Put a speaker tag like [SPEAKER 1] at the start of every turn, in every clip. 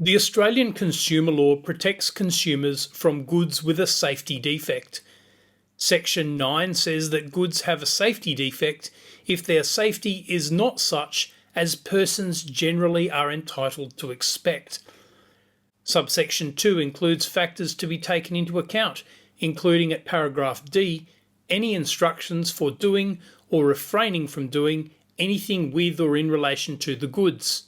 [SPEAKER 1] The Australian consumer law protects consumers from goods with a safety defect. Section 9 says that goods have a safety defect if their safety is not such as persons generally are entitled to expect. Subsection 2 includes factors to be taken into account, including at paragraph D, any instructions for doing or refraining from doing anything with or in relation to the goods.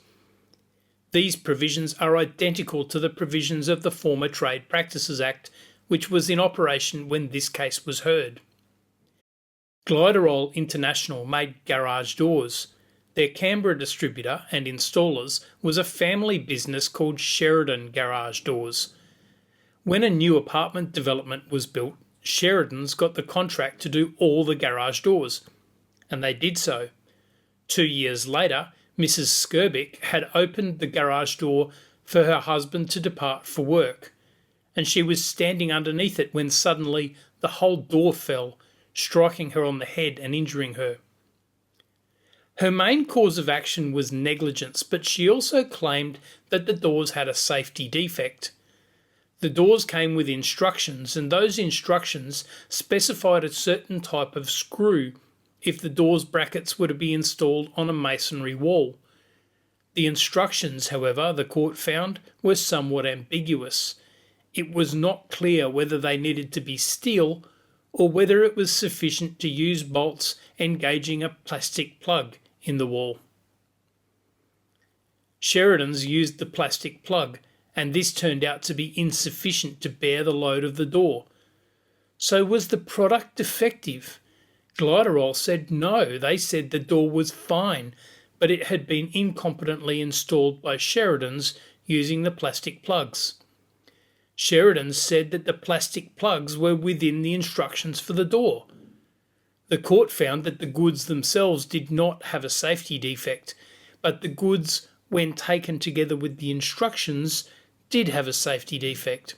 [SPEAKER 1] These provisions are identical to the provisions of the former Trade Practices Act, which was in operation when this case was heard. Gliderol International made garage doors. Their Canberra distributor and installers was a family business called Sheridan Garage Doors. When a new apartment development was built, Sheridan's got the contract to do all the garage doors, and they did so. 2 years later, Mrs. Skerbic had opened the garage door for her husband to depart for work, and she was standing underneath it when suddenly the whole door fell, striking her on the head and injuring her. Her main cause of action was negligence, but she also claimed that the doors had a safety defect. The doors came with instructions, and those instructions specified a certain type of screw if the door's brackets were to be installed on a masonry wall. The instructions, however, the court found, were somewhat ambiguous. It was not clear whether they needed to be steel or whether it was sufficient to use bolts engaging a plastic plug in the wall. Sheridan's used the plastic plug, and this turned out to be insufficient to bear the load of the door. So was the product defective? Gliderol said no, they said the door was fine, but it had been incompetently installed by Sheridan's using the plastic plugs. Sheridan's said that the plastic plugs were within the instructions for the door. The court found that the goods themselves did not have a safety defect, but the goods, when taken together with the instructions, did have a safety defect.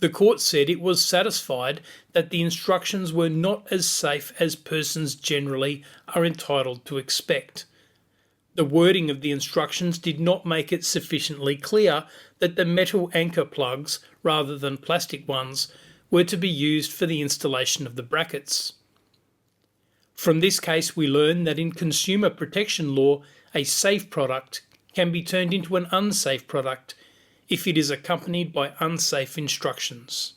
[SPEAKER 1] The court said it was satisfied that the instructions were not as safe as persons generally are entitled to expect. The wording of the instructions did not make it sufficiently clear that the metal anchor plugs, rather than plastic ones, were to be used for the installation of the brackets. From this case, we learn that in consumer protection law, a safe product can be turned into an unsafe product if it is accompanied by unsafe instructions.